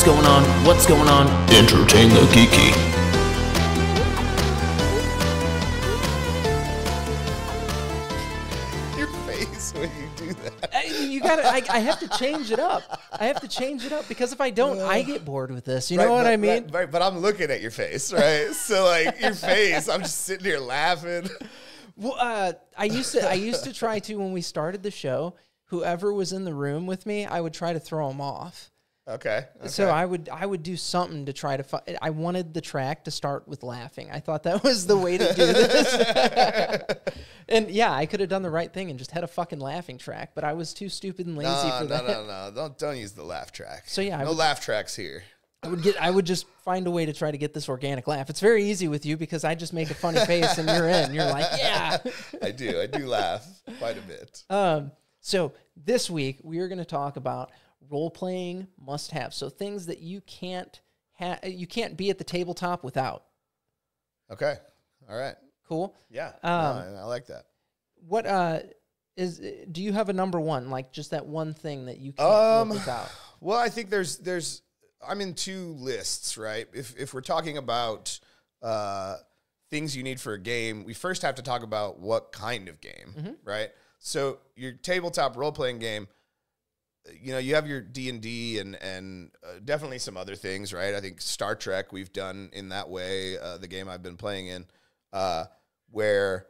What's going on? What's going on? Entertain the Geeky. Your face when you do that. You gotta. I have to change it up. I have to change it up because if I don't, I get bored with this. You know what I mean? Right, but I'm looking at your face, right? So like your face, I'm just sitting here laughing. Well, I used to try to when we started the show. Whoever was in the room with me, I would try to throw them off. Okay. So I would do something to try to. I wanted the track to start with laughing. I thought that was the way to do this. And yeah, I could have done the right thing and just had a fucking laughing track, but I was too stupid and lazy for that. No. Don't use the laugh track. So yeah, no laugh tracks here. I would just find a way to try to get this organic laugh. It's very easy with you because I just make a funny face and you're in. You're like, yeah. I do laugh quite a bit. So this week we are going to talk about role-playing must-haves. So things that you can't be at the tabletop without. Okay. All right. Cool. Yeah. I like that. What do you have a number one? Like just that one thing that you can't live without? Well, I think there's I'm in two lists, right? If we're talking about things you need for a game, we first have to talk about what kind of game, right? So your tabletop role-playing game, you have your D&D and definitely some other things, right? I think Star Trek we've done in that way, the game I've been playing in, where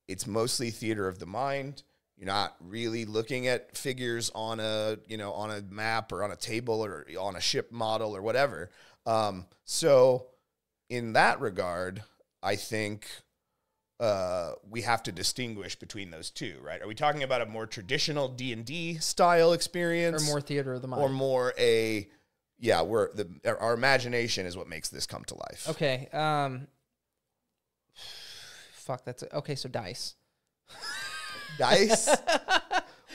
it's mostly theater of the mind. You're not really looking at figures on a map or on a table or on a ship model or whatever. So in that regard, I think we have to distinguish between those two, right? Are we talking about a more traditional D&D style experience? Or more theater of the mind? Or more our imagination is what makes this come to life. Okay. Okay, so dice. Dice?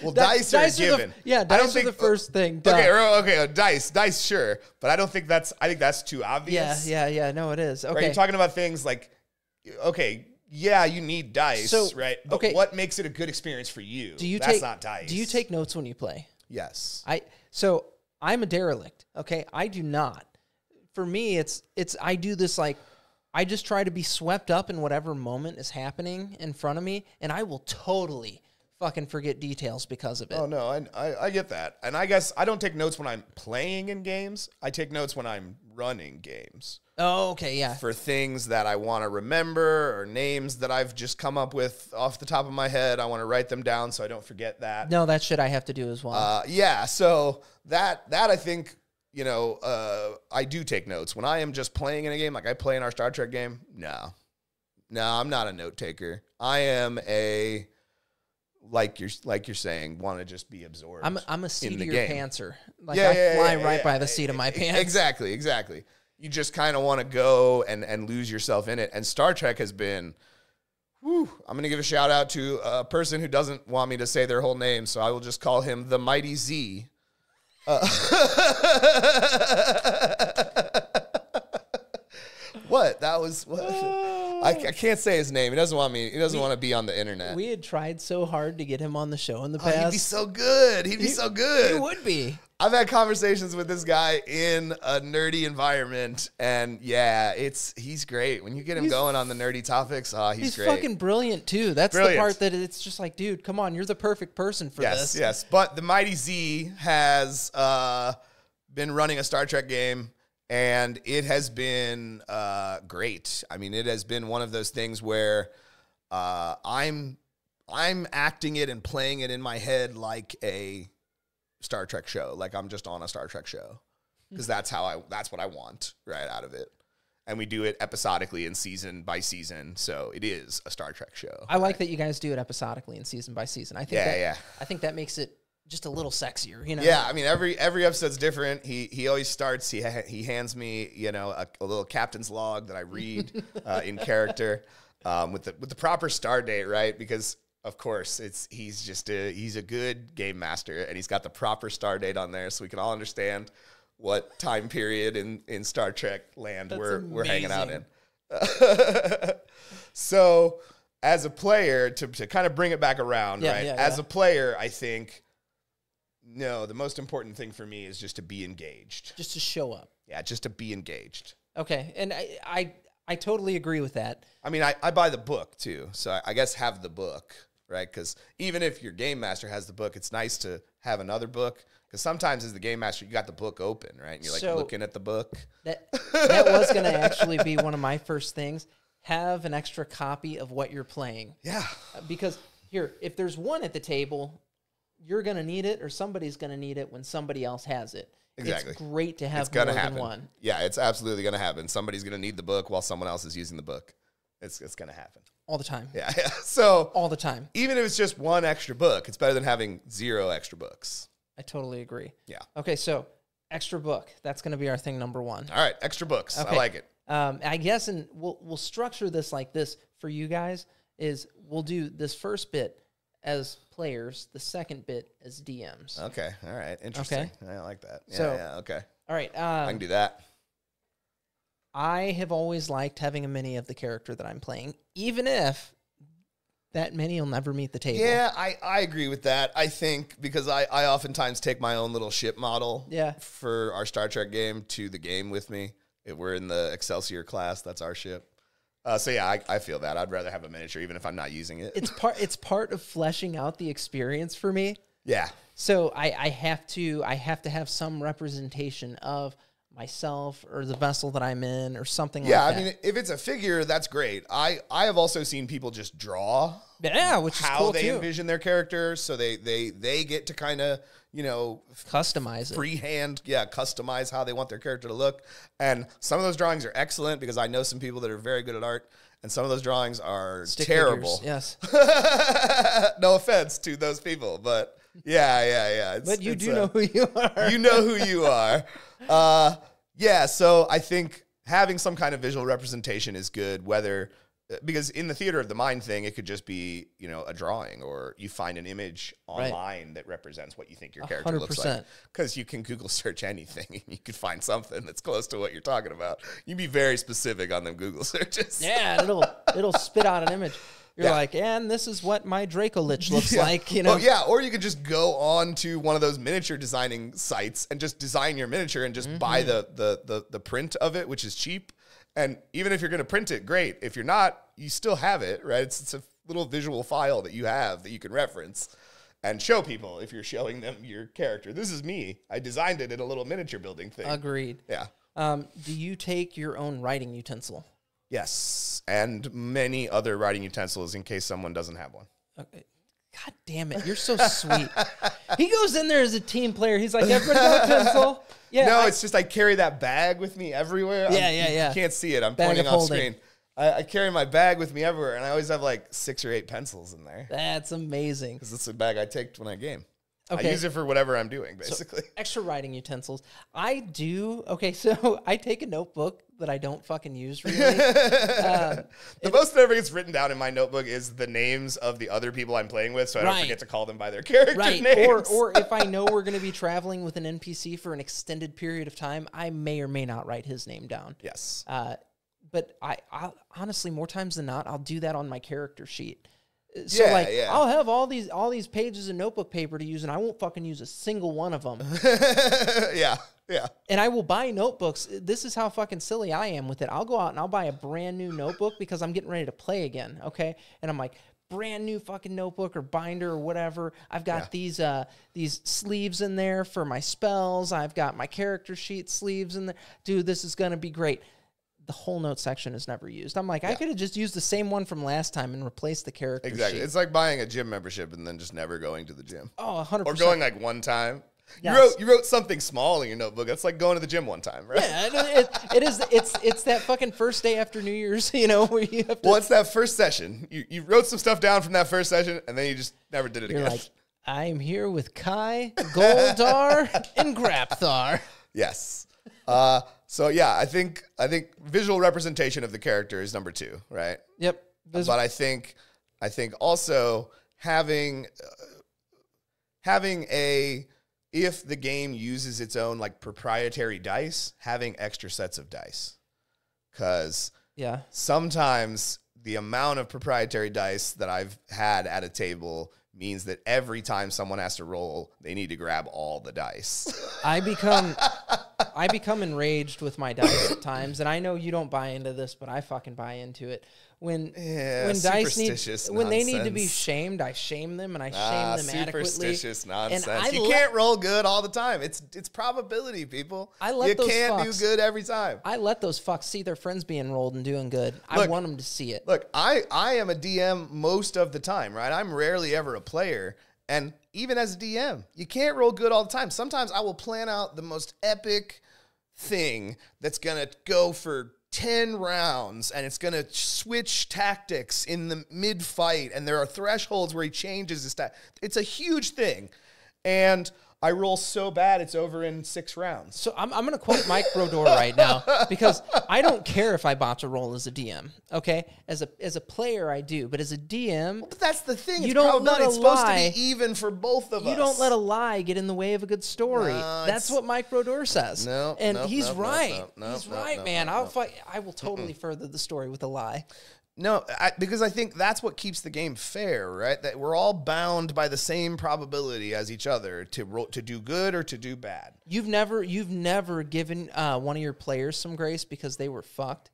Well, dice are given. Dice are the first thing. Okay, dice, sure. But I think that's too obvious. Yeah, no, it is. Okay. Right, you're talking about things like, okay, yeah, you need dice, right? But what makes it a good experience for you? That's not dice. Do you take notes when you play? Yes. So I'm a derelict, okay? I do not. For me, it's I do this like, I just try to be swept up in whatever moment is happening in front of me, and I will totally fucking forget details because of it. Oh, no, I get that. And I guess I don't take notes when I'm playing in games. I take notes when I'm running games. Oh, okay, yeah. For things that I want to remember or names that I've just come up with off the top of my head. I want to write them down so I don't forget that. No, that shit I have to do as well. Yeah, so that I think, I do take notes. When I am just playing in a game, like I play in our Star Trek game, no, I'm not a note taker. I am like you're saying, want to just be absorbed. I'm a seat of your pantser. Like I fly right by the seat of my pants. Exactly. You just kind of want to go and lose yourself in it. And Star Trek has been, I'm going to give a shout out to a person who doesn't want me to say their whole name, so I will just call him the Mighty Z. What? That was what? I can't say his name. He doesn't want me. He doesn't want to be on the internet. We had tried so hard to get him on the show in the past. He'd be so good. He'd be so good. He would be. I've had conversations with this guy in a nerdy environment, and he's great. When you get him going on the nerdy topics, he's great. He's fucking brilliant too. That's the part that it's just like, dude, come on, you're the perfect person for this. Yes. But the Mighty Z has been running a Star Trek game, and it has been great. I mean, it has been one of those things where I'm acting it and playing it in my head like a Star Trek show, like I'm just on a Star Trek show, because that's what I want right out of it. And we do it episodically and season by season, so it is a Star Trek show. I like that you guys do it episodically and season by season. I think that makes it just a little sexier, Yeah, I mean every episode's different. He always starts. He hands me a little captain's log that I read in character with the proper start date, right? Because of course, he's a good game master, and he's got the proper star date on there, so we can all understand what time period in Star Trek land we're hanging out in. So, as a player, to kind of bring it back around, right? As a player, I think No, the most important thing for me is just to be engaged. Just to show up. Yeah, just to be engaged. Okay, and I totally agree with that. I mean, I buy the book too, so I guess have the book, right? Because even if your game master has the book, it's nice to have another book. Because sometimes as the game master, you got the book open, right? And you're like looking at the book. That was going to actually be one of my first things. Have an extra copy of what you're playing. Yeah. Because here, if there's one at the table, you're going to need it or somebody's going to need it when somebody else has it. Exactly. It's great to have it's gonna more happen. than one. Yeah, it's absolutely going to happen. Somebody's going to need the book while someone else is using the book. It's going to happen. All the time. Yeah. So all the time. Even if it's just one extra book, it's better than having 0 extra books. I totally agree. Yeah. Okay, so extra book. That's going to be our thing number 1. All right, extra books. Okay. I like it. I guess, and we'll structure this like this for you guys, is we'll do this first bit as players, the second bit as DMs. Okay, all right, interesting. Okay. I like that. Yeah, so, yeah, okay. All right. I can do that. I have always liked having a mini of the character that I'm playing, even if that mini will never meet the table. Yeah, I agree with that. I think because I oftentimes take my own little ship model for our Star Trek game to the game with me. If we're in the Excelsior class, that's our ship. So yeah, I feel that. I'd rather have a miniature even if I'm not using it. It's part of fleshing out the experience for me. Yeah. So I have to have some representation of myself or the vessel that I'm in or something like that. Yeah, I mean, if it's a figure, that's great. I have also seen people just draw which is how cool they too. envision their character, so they get to kind of, customize it. Freehand, customize how they want their character to look. And some of those drawings are excellent because I know some people that are very good at art, and some of those drawings are terrible. Figures, yes. No offense to those people, but yeah. But you do know who you are. You know who you are. So I think having some kind of visual representation is good, because in the theater of the mind thing, it could just be, a drawing, or you find an image online that represents what you think your character 100%. looks like. Because you can Google search anything and you could find something that's close to what you're talking about. You be very specific on them Google searches. Yeah, it'll spit out an image. You're like, and this is what my Dracolich looks like, or you could just go on to one of those miniature designing sites and just design your miniature and just buy the print of it, which is cheap. And even if you're going to print it, great. If you're not, you still have it, right? It's a little visual file that you have that you can reference and show people if you're showing them your character. This is me. I designed it in a little miniature building thing. Agreed. Yeah. Do you take your own writing utensil? Yes, and many other writing utensils in case someone doesn't have one. Okay. God damn it, you're so sweet. He goes in there as a team player. He's like, everybody got a utensil. Yeah, no, it's just I carry that bag with me everywhere. Yeah. You can't see it. I'm bag pointing off holding. screen. I carry my bag with me everywhere, and I always have like 6 or 8 pencils in there. That's amazing. Because it's a bag I take when I game. Okay. I use it for whatever I'm doing, basically. So, extra writing utensils. I do. Okay, so I take a notebook that I don't fucking use really. The most that ever gets written down in my notebook is the names of the other people I'm playing with, so I don't forget to call them by their character names. Or if I know we're going to be traveling with an NPC for an extended period of time, I may or may not write his name down. Yes. But I honestly, more times than not, I'll do that on my character sheet. So I'll have all these pages of notebook paper to use, and I won't fucking use a single one of them. Yeah. And I will buy notebooks. This is how fucking silly I am with it. I'll go out and I'll buy a brand new notebook because I'm getting ready to play again, okay? And I'm like, brand new fucking notebook or binder or whatever. I've got these sleeves in there for my spells. I've got my character sheet sleeves in there. Dude, this is gonna be great. The whole note section is never used. I'm like, I could have just used the same one from last time and replaced the character sheet. It's like buying a gym membership and then just never going to the gym. Oh, 100%. Or going like one time. Yes. You wrote something small in your notebook. That's like going to the gym one time, right? Yeah, it is. It's that fucking first day after New Year's, where you have to. Well, it's that first session. You wrote some stuff down from that first session, and then you just never did it You're again. like, I'm here with Kai, Goldar, and Grapthar. Yes. So yeah, I think visual representation of the character is number 2, right? Yep. But I think also having if the game uses its own like proprietary dice, having extra sets of dice, because sometimes the amount of proprietary dice that I've had at a table means that every time someone has to roll, they need to grab all the dice. I become enraged with my dice at times, and I know you don't buy into this, but I fucking buy into it. When dice when they need to be shamed, I shame them, and I shame them adequately. Superstitious nonsense. You can't roll good all the time. It's probability, people. You can't do good every time. I let those fucks see their friends being rolled and doing good. I want them to see it. Look, I am a DM most of the time, right? I'm rarely ever a player. And even as a DM, you can't roll good all the time. Sometimes I will plan out the most epic thing that's going to go for 10 rounds, and it's going to switch tactics in the mid-fight, and there are thresholds where he changes his It's a huge thing. And I roll so bad, it's over in 6 rounds. So I'm going to quote Mike Brodeur right now, because I don't care if I botch a roll as a DM, okay? As a player, I do, but as a DM... Well, but that's the thing. You don't let it's supposed to be even for both of us. You don't let a lie get in the way of a good story. That's what Mike Brodeur says. He's right. He's right, man. I will totally further the story with a lie. No, because I think that's what keeps the game fair, right? That we're all bound by the same probability as each other to do good or to do bad. You've never given one of your players some grace because they were fucked?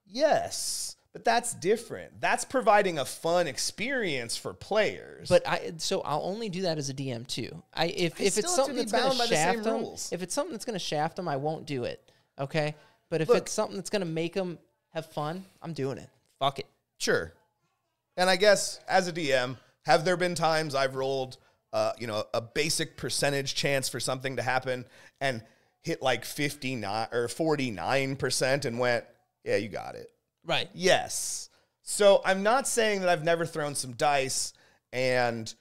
Yes, but that's different. That's providing a fun experience for players. But I'll only do that as a DM too. If it's something that's going to shaft them, if it's something that's going to shaft them, I won't do it. Okay, but if it's something that's going to make them have fun, I'm doing it. Fuck it. Sure. And I guess as a DM, have there been times I've rolled, a basic percentage chance for something to happen and hit like 59 or 49% and went, yeah, you got it. Right. Yes. So I'm not saying that I've never thrown some dice and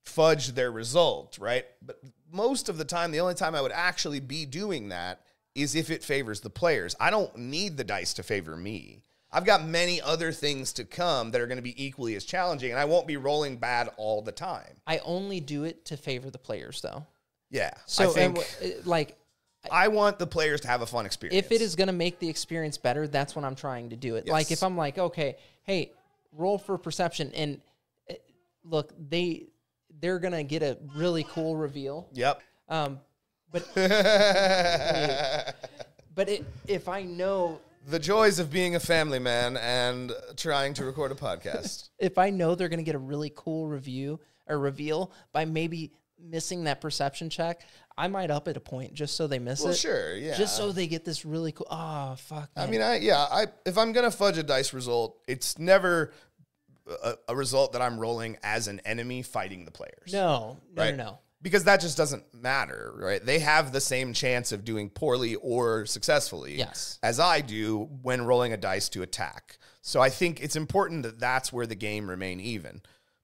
fudged their result, right? But most of the time, the only time I would actually be doing that is if it favors the players. I don't need the dice to favor me. I've got many other things to come that are going to be equally as challenging, and I won't be rolling bad all the time. I only do it to favor the players, though. Yeah. So, I think, I want the players to have a fun experience. If it is going to make the experience better, that's when I'm trying to do it. Yes. Like, if I'm like, okay, hey, roll for perception, and look, they're going to get a really cool reveal. Yep. But if I know... The joys of being a family man and trying to record a podcast. If I know they're going to get a really cool reveal by maybe missing that perception check, I might up it a point just so they miss it. Well, sure, yeah. Just so they get this really cool. Oh, fuck. Man. I mean, if I'm going to fudge a dice result, it's never a result that I'm rolling as an enemy fighting the players. No. Because that just doesn't matter, right? They have the same chance of doing poorly or successfully as I do when rolling a dice to attack. So I think it's important that that's where the game remain even.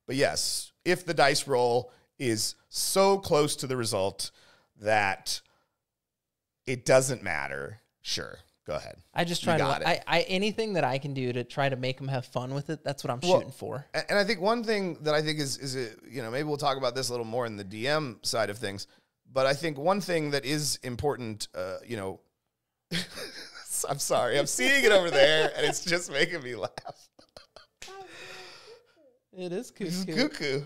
But yes, if the dice roll is so close to the result that it doesn't matter, sure, go ahead. I just try anything that I can do to try to make them have fun with it. That's what I'm shooting for. And I think one thing that I think is maybe we'll talk about this a little more in the DM side of things. But I think one thing that is important, I'm sorry, I'm seeing it over there, and it's just making me laugh. It is cuckoo. This is cuckoo.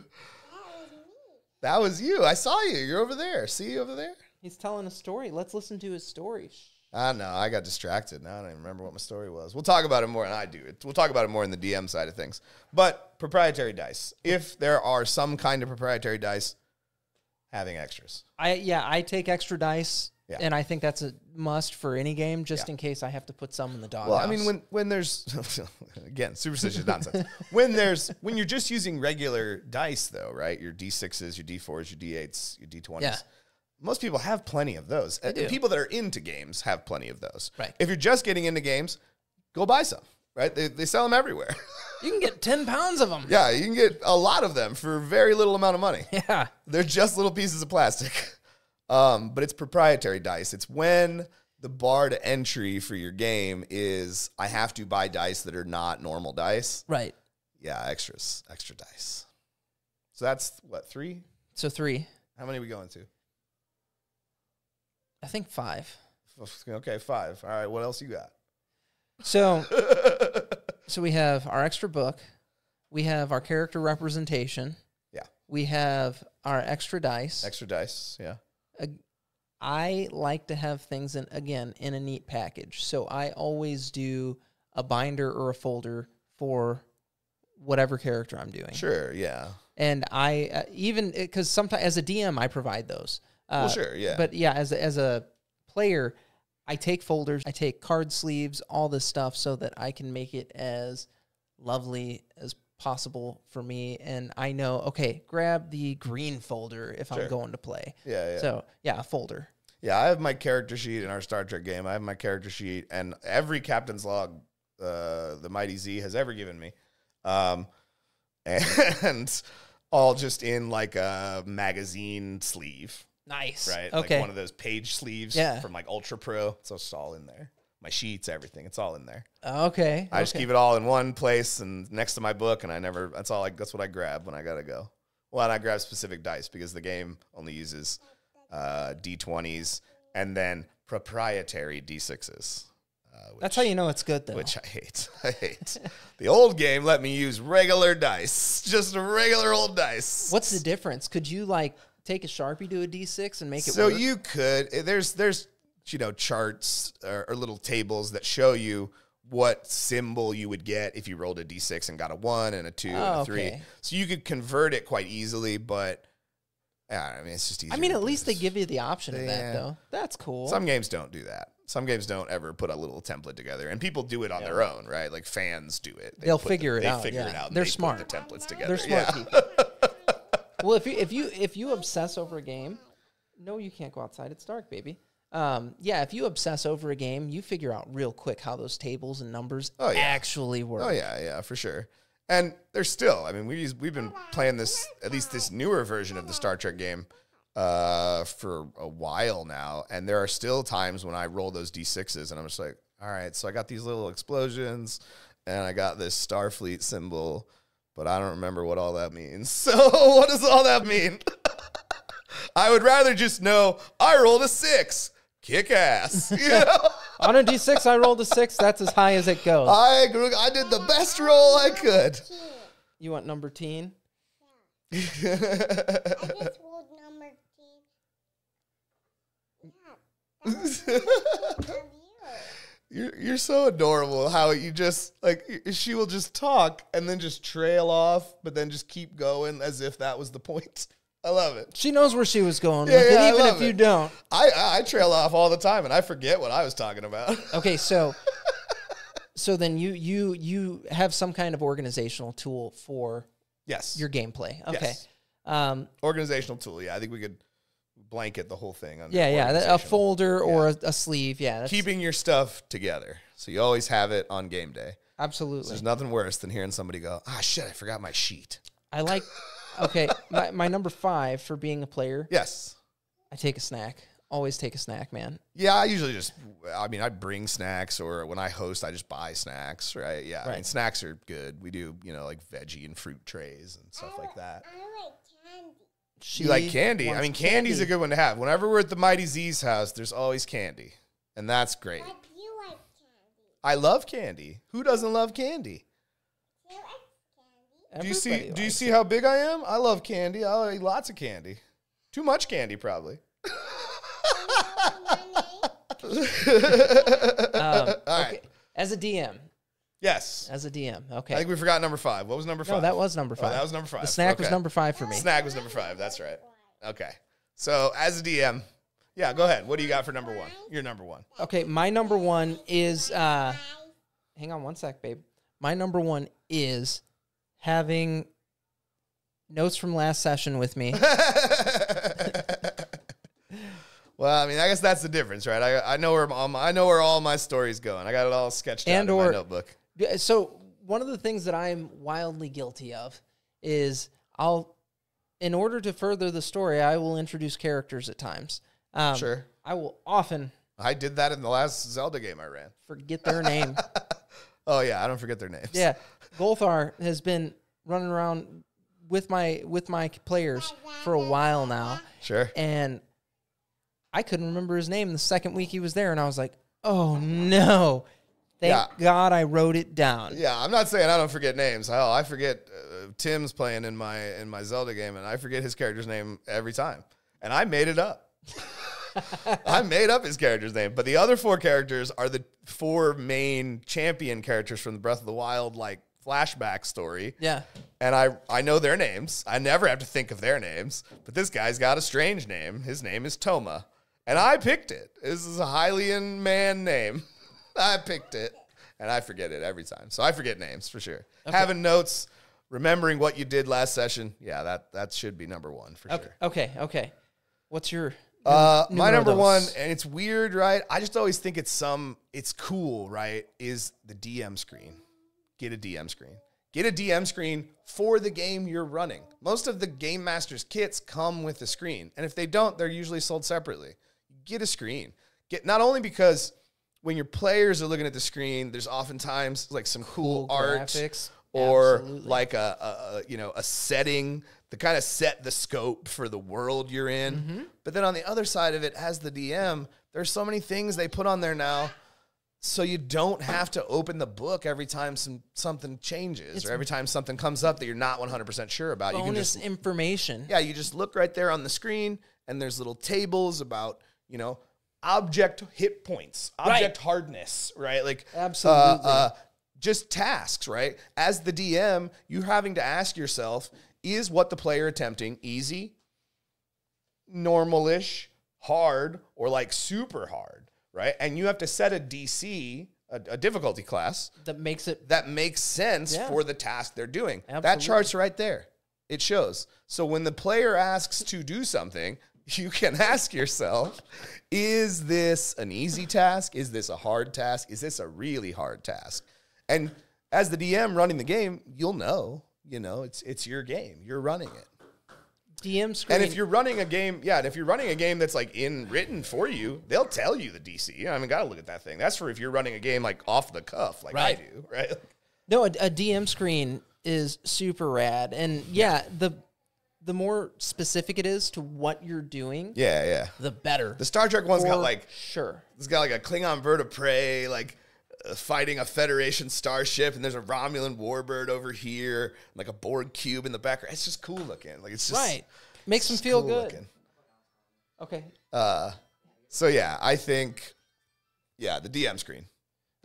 That was you. I saw you. You're over there. See you over there? He's telling a story. Let's listen to his story. No, I got distracted. Now I don't even remember what my story was. We'll talk about it more, and I do. We'll talk about it more in the DM side of things. But proprietary dice. If there are some kind of proprietary dice, having extras. I take extra dice, and I think that's a must for any game, just in case I have to put some in the doghouse. Well, I mean, when there's again superstitious nonsense. When you're just using regular dice, though, right? Your D6s, your D4s, your D8s, your D20s. Yeah. Most people have plenty of those. And people that are into games have plenty of those. Right. If you're just getting into games, go buy some. Right? They sell them everywhere. You can get 10 pounds of them. Yeah, you can get a lot of them for very little amount of money. Yeah. They're just little pieces of plastic. But it's proprietary dice. It's when the bar to entry for your game is I have to buy dice that are not normal dice. Right. Yeah, extra dice. So that's what, 3? So 3. How many are we going to? I think 5. Okay, 5. All right, what else you got? So we have our extra book. We have our character representation. Yeah. We have our extra dice. Extra dice, yeah. I like to have things in a neat package. So I always do a binder or a folder for whatever character I'm doing. Sure, yeah. And I even because sometimes as a DM I provide those. Well, sure, yeah. But yeah, as a player, I take folders, I take card sleeves, all this stuff, so that I can make it as lovely as possible for me. And I know, okay, grab the green folder if I'm going to play. Yeah, yeah. So yeah, a folder. Yeah, I have my character sheet in our Star Trek game. I have my character sheet, and every captain's log the Mighty Z has ever given me. And all just in like a magazine sleeve. Nice. Right? Okay. Like one of those page sleeves from like Ultra Pro. So it's all in there. My sheets, everything. It's all in there. Okay. I just keep it all in one place and next to my book, and that's what I grab when I gotta go. Well, and I grab specific dice because the game only uses D20s and then proprietary D6s. That's how you know it's good, though. Which I hate. The old game let me use regular dice. Just regular old dice. What's the difference? Could you, like, take a Sharpie to a D6 and make it so work? You could. There's charts or little tables that show you what symbol you would get if you rolled a D6 and got a 1 and a 2 and a 3. Okay. So you could convert it quite easily, but I mean, it's just easier. I mean, at least they give you the option of that, though. That's cool. Some games don't do that. Some games don't ever put a little template together, and people do it on their own, right? Like fans do it. They'll figure it out. They figure it out. And They're they smart. Put the templates together. They're smart people. Well, if you obsess over a game, no, you can't go outside. It's dark, baby. If you obsess over a game, you figure out real quick how those tables and numbers actually work. Oh yeah, for sure. And there's still, I mean, we've been playing this, at least this newer version of the Star Trek game, for a while now, and there are still times when I roll those D6s and I'm just like, all right, so I got these little explosions and I got this Starfleet symbol, but I don't remember what all that means. So what does all that mean? I would rather just know I rolled a 6. Kick ass. You know? On a D6, I rolled a 6. That's as high as it goes. I did the best roll I could. You want number 10? I just rolled number 10. You're so adorable how you just, like, she will just talk and then just trail off, but then just keep going as if that was the point. I love it. She knows where she was going with it, even if you don't. I trail off all the time, and I forget what I was talking about. Okay, so then you have some kind of organizational tool for your gameplay. Okay. Yes. Organizational tool, yeah. I think we could blanket the whole thing. A folder or a sleeve, keeping your stuff together, so you always have it on game day. Absolutely. So there's nothing worse than hearing somebody go, shit, I forgot my sheet. I like... Okay, my number 5 for being a player. Yes. I take a snack. Always take a snack, man. Yeah, I usually I bring snacks, or when I host, I just buy snacks, right? Yeah, right. I mean, snacks are good. We do, like veggie and fruit trays and stuff like that. I like candy. You like candy? I mean, candy's a good one to have. Whenever we're at the Mighty Z's house, there's always candy, and that's great. But you like candy. I love candy. Who doesn't love candy? You like candy. Do you see how big I am? I love candy. I eat lots of candy. Too much candy, probably. All right. As a DM. Yes. As a DM. Okay. I think we forgot number 5. What was number 5? No, that was number 5. Oh, that was number 5. The snack was number 5 for me. Snack was number 5. That's right. Okay. So as a DM, yeah, go ahead. What do you got for number 1? Your number 1. Okay, my number 1 is hang on one sec, babe. My number 1 is having notes from last session with me. Well, I mean, I guess that's the difference, right? I know where all my stories going. I got it all sketched out in my notebook. So one of the things that I'm wildly guilty of is in order to further the story, I will introduce characters at times. Sure. I will often. I did that in the last Zelda game I ran. Forget their name. Oh yeah, I don't forget their names. Yeah, Golthar has been running around with my players for a while now. Sure. And I couldn't remember his name the second week he was there, and I was like, oh no. Thank God I wrote it down. Yeah, I'm not saying I don't forget names. Hell, I forget Tim's playing in my Zelda game, and I forget his character's name every time, and I made it up. I made up his character's name, but the other 4 characters are the 4 main champion characters from the Breath of the Wild like flashback story. Yeah. And I know their names. I never have to think of their names, but this guy's got a strange name. His name is Toma, and I picked it. This is a Hylian man name. I picked it, and I forget it every time. So I forget names for sure. Okay. Having notes, remembering what you did last session, yeah, that should be number 1 for sure. Okay. What's your my number 1, and it's weird, right? I just always think it's cool, right? Is the DM screen. Get a DM screen. Get a DM screen for the game you're running. Most of the Game Master's kits come with a screen, and if they don't, they're usually sold separately. Get a screen. Not only because when your players are looking at the screen, there's oftentimes like some cool art graphics. or Absolutely. like a setting to kind of set the scope for the world you're in. Mm-hmm. But then on the other side of it, as the DM, there's so many things they put on there now, so you don't have to open the book every time something changes or every time something comes up that you're not 100% sure about. Bonus You can just information. Yeah, you just look right there on the screen, and there's little tables about, object hit points, object hardness, right? Like Absolutely. just tasks, right? As the DM, you're having to ask yourself, is what the player attempting easy, normal-ish, hard, or like super hard, right? And you have to set a DC, a difficulty class that makes sense Yeah. for the task they're doing. That Absolutely. chart's right there. It shows. So when the player asks to do something, you can ask yourself, is this an easy task? Is this a hard task? Is this a really hard task? And as the DM running the game, you'll know, it's your game. You're running it. DM screen. And if you're running a game, that's like written for you, they'll tell you the DC. I mean, gotta look at that thing. That's for if you're running a game like off the cuff, like Right. I do, right? No, a DM screen is super rad. And the more specific it is to what you're doing, Yeah. the better. The Star Trek one's got For like sure. it's got like a Klingon bird of prey, like fighting a Federation starship, and there's a Romulan warbird over here, like a Borg cube in the background. It's just cool looking. Like it's just Right. Makes them it's feel cool good. looking. Okay. So yeah, I think the DM screen.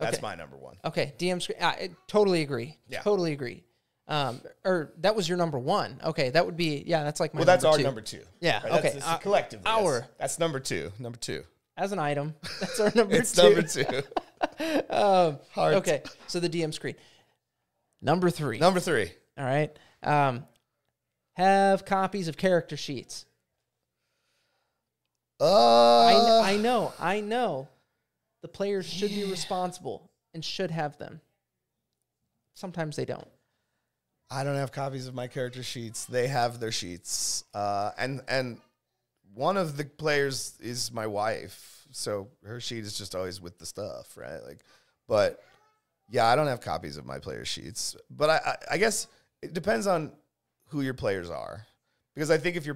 That's Okay. my number 1. Okay. DM screen. I totally agree. Yeah. Totally agree. Or that was your number 1. Okay. That would be, that's like my Well, that's number our 2. number 2. Yeah, Right? okay. That's collectively. That's number 2. Number 2. As an item. That's our number 2. It's number 2. Hard. Okay. So the DM screen. Number 3. Number 3. All right. Have copies of character sheets. I know. The players should be responsible and should have them. Sometimes they don't. I don't have copies of my character sheets. They have their sheets. And one of the players is my wife, so her sheet is just always with the stuff, right? But yeah, I don't have copies of my player sheets. But I guess it depends on who your players are, because I think if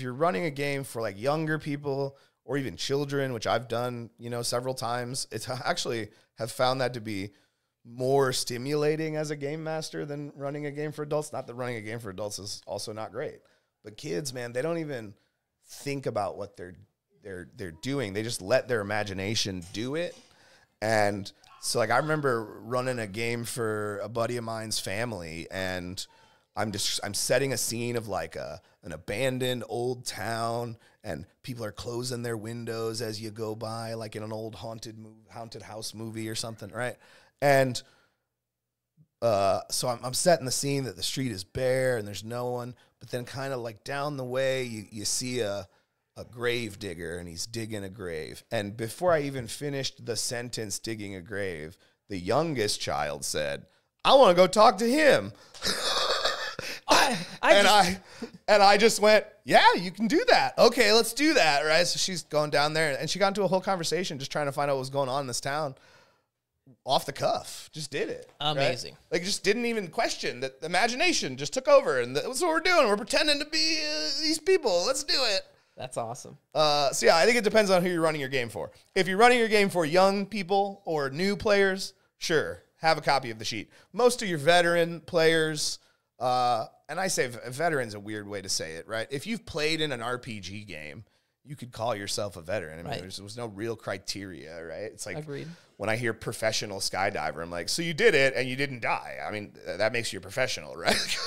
you're running a game for like younger people or even children, which I've done, several times, it's actually have found that to be more stimulating as a game master than running a game for adults. Not that running a game for adults is also not great, but kids, man, they don't even think about what they're doing. They just let their imagination do it. And so like I remember running a game for a buddy of mine's family, and I'm setting a scene of like an abandoned old town, and people are closing their windows as you go by, like in an old haunted house movie or something, right? And so I'm setting the scene that the street is bare and there's no one, but then kind of like down the way you see a grave digger, and he's digging a grave. And before I even finished the sentence digging a grave, the youngest child said, "I want to go talk to him." I just went, "Yeah, you can do that. Okay, let's do that." Right? So she's going down there, and she got into a whole conversation just trying to find out what was going on in this town. Off the cuff, just did it. Amazing. Right? Like, just didn't even question that. The imagination just took over, and that's what we're doing. We're pretending to be these people. Let's do it. That's awesome. So yeah, I think it depends on who you're running your game for. If you're running your game for young people or new players, sure, have a copy of the sheet. Most of your veteran players, And I say a veteran's a weird way to say it, right? If you've played in an RPG game, you could call yourself a veteran. I mean, there was no real criteria, right? It's like Agreed. when I hear professional skydiver, I'm like, so you did it and you didn't die. I mean, that makes you a professional, right?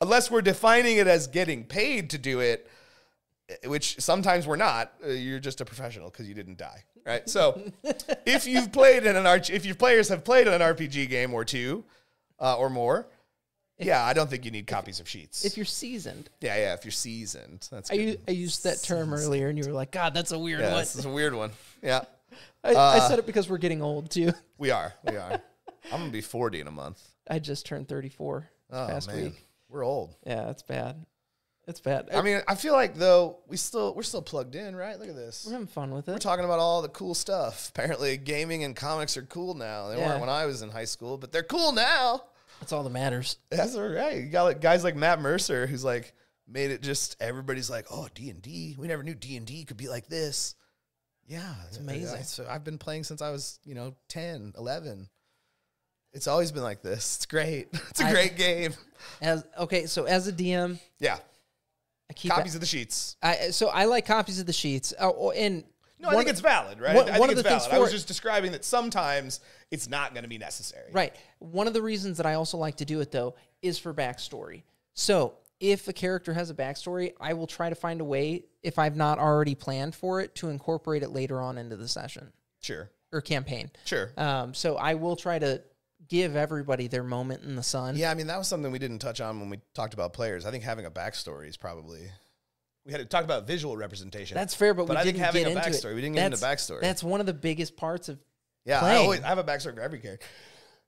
Unless we're defining it as getting paid to do it, which sometimes we're not. You're just a professional because you didn't die, right? So if you've played in if your players have played in an RPG game or two or more, I don't think you need copies of sheets. If you're seasoned. Yeah, if you're seasoned. That's I good. used that term earlier, and you were like, God, that's a weird one. This is a weird one. Yeah. I said it because we're getting old, too. We are. I'm going to be 40 in a month. I just turned 34 this past week. We're old. Yeah, it's bad. It's bad. I mean, I feel like, though, we're still plugged in, right? Look at this. We're having fun with it. We're talking about all the cool stuff. Apparently, gaming and comics are cool now. They weren't when I was in high school, but they're cool now. That's all that matters. That's all right. You got like guys like Matt Mercer, who's like made it just everybody's like, oh, D&D. We never knew D&D could be like this. Yeah, it's amazing. So I've been playing since I was 10, 11. It's always been like this. It's great. It's a great game. As a DM, I keep copies of the sheets. I like copies of the sheets. And no, I think it's valid, right? I think it's valid. I was just describing that sometimes it's not going to be necessary. Right. One of the reasons that I also like to do it, though, is for backstory. So if a character has a backstory, I will try to find a way, if I've not already planned for it, to incorporate it later on into the session. Sure. Or campaign. Sure. So I will try to give everybody their moment in the sun. Yeah, I mean, that was something we didn't touch on when we talked about players. I think having a backstory is probably... We had to talk about visual representation. That's fair, but we I didn't think having get a into backstory. it. We didn't get into backstory. That's one of the biggest parts of playing. I have a backstory for every character.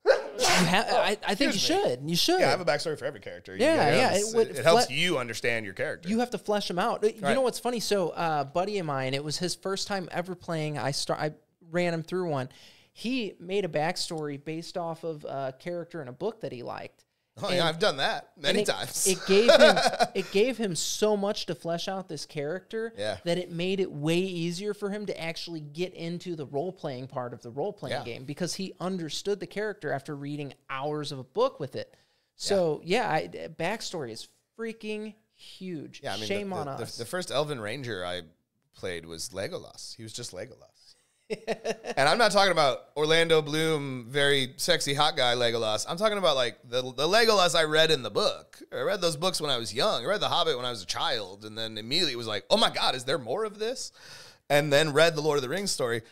I think you should. You should. Yeah, I have a backstory for every character. It helps you understand your character. You have to flesh them out. You know what's funny? So, a buddy of mine, it was his first time ever playing. I ran him through one. He made a backstory based off of a character in a book that he liked. Oh, yeah, I've done that many times. It gave him so much to flesh out this character that it made it way easier for him to actually get into the role-playing part of the role-playing game because he understood the character after reading hours of a book with it. So, backstory is freaking huge. Yeah, I mean, Shame on us. The first Elven Ranger I played was Legolas. He was just Legolas. And I'm not talking about Orlando Bloom, very sexy hot guy Legolas. I'm talking about like the Legolas I read in the book. I read those books when I was young. I read The Hobbit when I was a child, and then immediately was like, oh my God, is there more of this? And then read the Lord of the Rings story.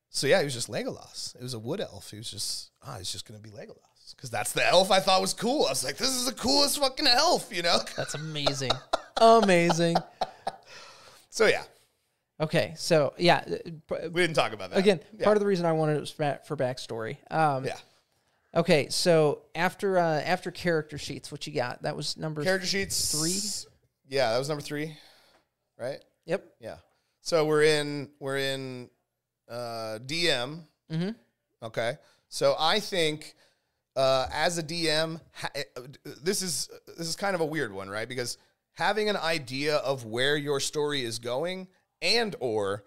So yeah, he was just Legolas. It was a wood elf. He was just, he's just going to be Legolas. Because that's the elf I thought was cool. I was like, this is the coolest fucking elf, That's amazing. Amazing. So yeah. Okay, so yeah, we didn't talk about that again. Part of the reason I wanted it was for backstory. Okay, so after character sheets, what you got? That was number character sheets 3. Yeah, that was number 3, right? Yep. Yeah. So we're in DM. Mm-hmm. Okay. So I think as a DM, this is kind of a weird one, right? Because having an idea of where your story is going and or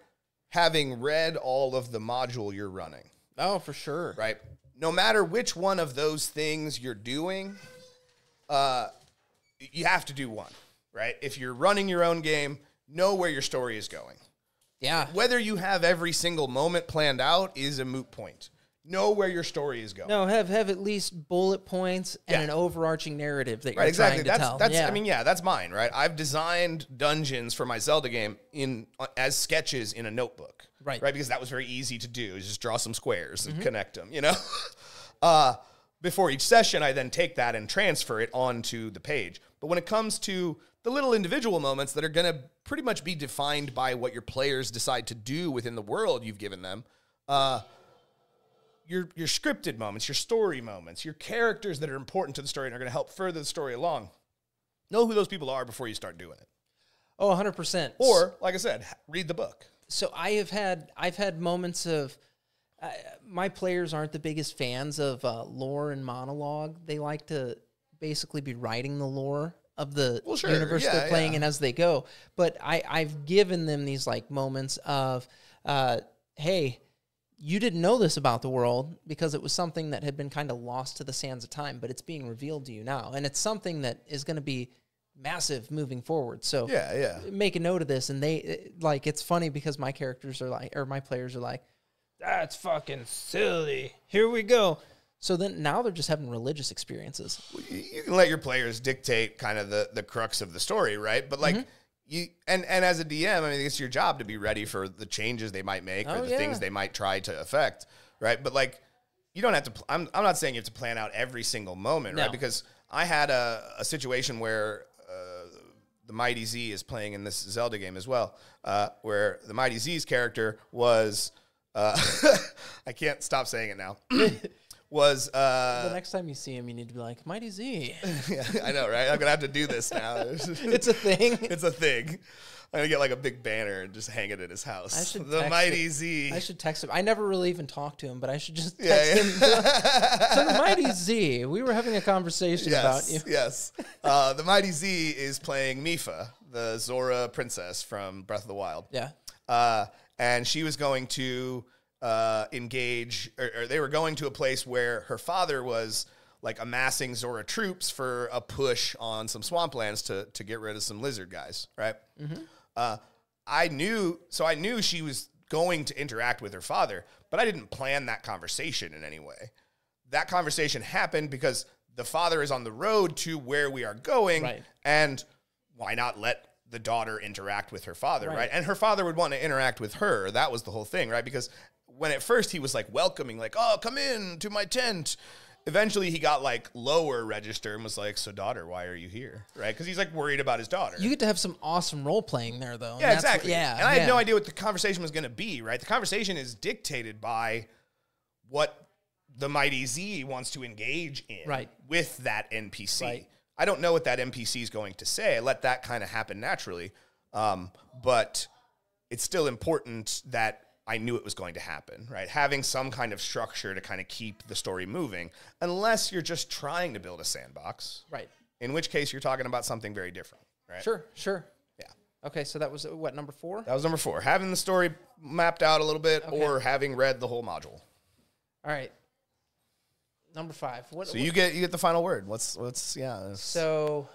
having read all of the module you're running. Oh, for sure. Right? No matter which one of those things you're doing, you have to do one, right? If you're running your own game, know where your story is going. Yeah. Whether you have every single moment planned out is a moot point. Know where your story is going. No, have at least bullet points and an overarching narrative that you're trying to tell. That's mine, right? I've designed dungeons for my Zelda game as sketches in a notebook. Right, because that was very easy to do. Just draw some squares and connect them, Before each session, I then take that and transfer it onto the page. But when it comes to the little individual moments that are going to pretty much be defined by what your players decide to do within the world you've given them, your scripted moments, your story moments, your characters that are important to the story and are going to help further the story along, know who those people are before you start doing it. Oh, 100%. Or, like I said, read the book. So I've had moments of my players aren't the biggest fans of lore and monologue. They like to basically be writing the lore of the universe they're playing in as they go. But I've given them these like moments of, hey, you didn't know this about the world because it was something that had been kind of lost to the sands of time, but it's being revealed to you now. And it's something that is going to be massive moving forward. So make a note of this. And they like, it's funny because my characters are like, or my players are like, that's fucking silly. Here we go. So then now they're just having religious experiences. You can let your players dictate kind of the crux of the story, right? But like you and as a DM, I mean, it's your job to be ready for the changes they might make or the things they might try to affect, right? But like you don't have to. I'm not saying you have to plan out every single moment, right? Because I had a situation where the Mighty Z is playing in this Zelda game as well, where the Mighty Z's character was. I can't stop saying it now. Was the next time you see him, you need to be like, Mighty Z. Yeah, I know, right? I'm gonna have to do this now. It's a thing. It's a thing. I'm gonna get like a big banner and just hang it in his house. I should the Mighty Z. I should text him. I never really even talked to him, but I should just text him. So the Mighty Z, we were having a conversation about you. Yes. The Mighty Z is playing Mifa, the Zora princess from Breath of the Wild. Yeah. And she was going to engage, or they were going to a place where her father was like amassing Zora troops for a push on some swamplands to get rid of some lizard guys, right? I knew she was going to interact with her father, but I didn't plan that conversation in any way. That conversation happened because the father is on the road to where we are going, and why not let the daughter interact with her father, right? And her father would want to interact with her. That was the whole thing, right? Because when at first he was like welcoming, like, oh, come in to my tent. Eventually he got like lower register and was like, so daughter, why are you here? Right? Because he's like worried about his daughter. You get to have some awesome role playing there though. Yeah, exactly. And I had no idea what the conversation was going to be, right? The conversation is dictated by what the Mighty Z wants to engage in with that NPC. I don't know what that NPC is going to say. I let that kind of happen naturally. But it's still important that I knew it was going to happen, right? Having some kind of structure to kind of keep the story moving, unless you're just trying to build a sandbox. Right. In which case you're talking about something very different, right? Sure. Yeah. Okay, so that was, what, number 4? That was number 4. Having the story mapped out a little bit or having read the whole module. All right. Number 5. So you get the final word. What's So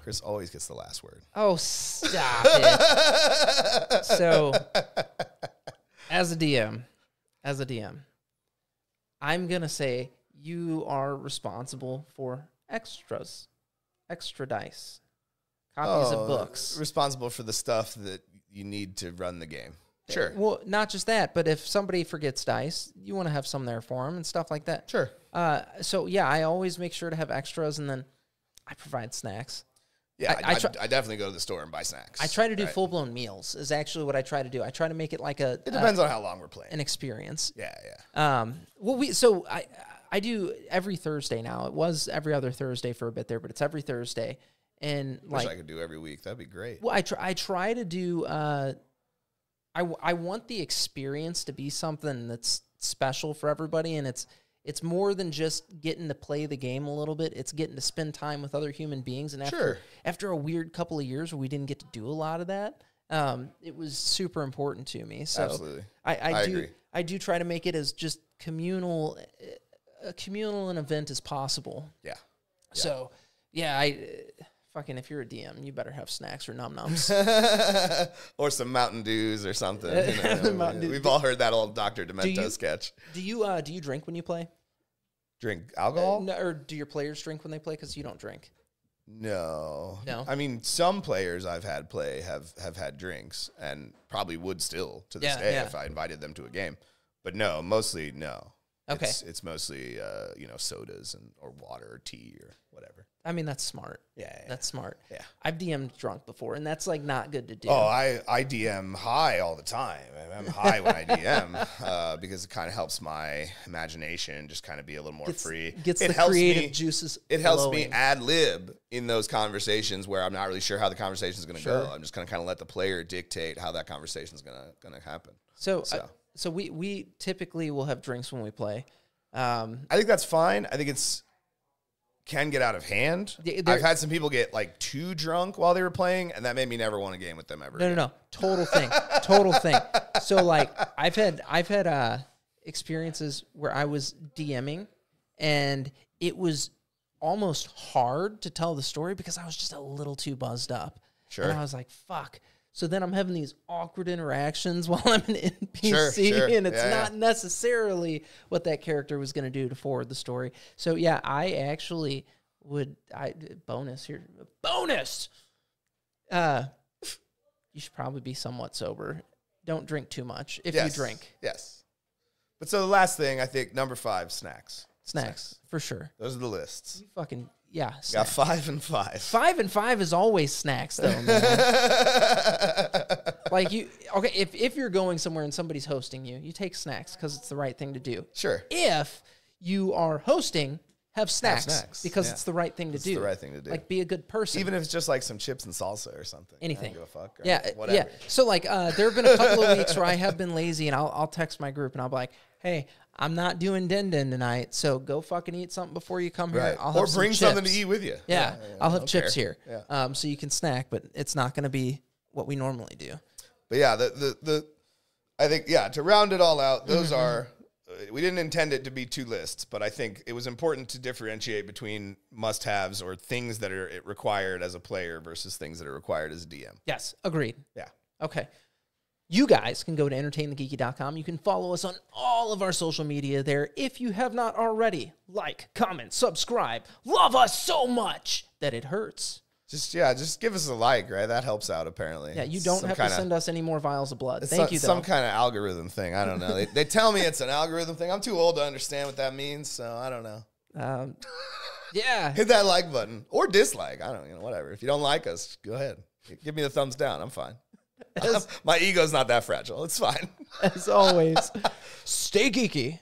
Chris always gets the last word. Oh, stop it. So as a DM, I'm going to say you are responsible for extra dice, copies of books. Responsible for the stuff that you need to run the game. Sure. Well, not just that, but if somebody forgets dice, you want to have some there for them and stuff like that. Sure. So, yeah, I always make sure to have extras, and then I provide snacks. Yeah, I definitely go to the store and buy snacks. I try to do full-blown meals is actually what I try to do. I try to make it like It depends on how long we're playing. an experience. Yeah. Well, I do every Thursday now. It was every other Thursday for a bit there, but it's every Thursday. And Wish I could do every week. That'd be great. Well, I try to do. I want the experience to be something that's special for everybody, and it's more than just getting to play the game a little bit. It's getting to spend time with other human beings. And after a weird couple of years where we didn't get to do a lot of that, it was super important to me. So absolutely, I agree. I do try to make it as just communal an event as possible. Yeah. So fucking, if you're a DM, you better have snacks or num-nums. Or some Mountain Dews or something. We've all heard that old Dr. Demento sketch. Do you drink when you play? Drink alcohol? No, or do your players drink when they play? Because you don't drink. No. No? I mean, some players I've had play have had drinks and probably would still to this day if I invited them to a game. But no, mostly no. Okay. It's mostly, sodas or water or tea or whatever. I mean, that's smart. Yeah. That's smart. Yeah. I've DM'd drunk before, and that's, like, not good to do. Oh, I DM high all the time. I'm high when I DM because it kind of helps my imagination just kind of be a little more free. Gets the creative juices It helps flowing. me ad-lib in those conversations where I'm not really sure how the conversation is going to go. I'm just going to kind of let the player dictate how that conversation is going to happen. So we typically will have drinks when we play. I think that's fine. I think it's can get out of hand. I've had some people get like too drunk while they were playing, and that made me never want to game with them ever. No. Total thing. Total thing. So like I've had experiences where I was DMing and it was almost hard to tell the story because I was just a little too buzzed up. Sure. And I was like, fuck. So then I'm having these awkward interactions while I'm an NPC, Sure. and it's not necessarily what that character was going to do to forward the story. So yeah, I actually would. Bonus. You should probably be somewhat sober. Don't drink too much if you drink. Yes. But so the last thing, I think, number 5, snacks. Snacks, for sure. Those are the lists. You fucking, yeah. Got Snacks. 5 and 5. 5 and 5 is always snacks, though, man. Like, if you're going somewhere and somebody's hosting you, you take snacks because it's the right thing to do. Sure. If you are hosting, have snacks, because it's the right thing to do. It's the right thing to do. Like, be a good person. Even if it's just like some chips and salsa or something. Anything. I don't give a fuck. Yeah, whatever. yeah. So like, there have been a couple of weeks where I have been lazy, and I'll text my group and I'll be like, "Hey, I'm not doing din tonight, so go fucking eat something before you come here. Right. I'll have Or bring some something to chips." eat with you. Yeah, I'll have chips care. here, so you can snack, but it's not going to be what we normally do. But yeah, I think to round it all out, those are. We didn't intend it to be 2 lists, but I think it was important to differentiate between must-haves or things that are required as a player versus things that are required as a DM. Yes, agreed. Yeah. Okay. You guys can go to entertainthegeeky.com. You can follow us on all of our social media there. If you have not already, like, comment, subscribe. Love us so much that it hurts. Just give us a like, right? That helps out, apparently. Yeah, you don't have to send us any more vials of blood. Thank you, though. Some kind of algorithm thing. I don't know. They tell me it's an algorithm thing. I'm too old to understand what that means, so I don't know. Yeah. Hit that like button or dislike. I don't know, whatever. If you don't like us, go ahead. Give me the thumbs down. I'm fine. My ego's not that fragile. It's fine. As always, stay geeky.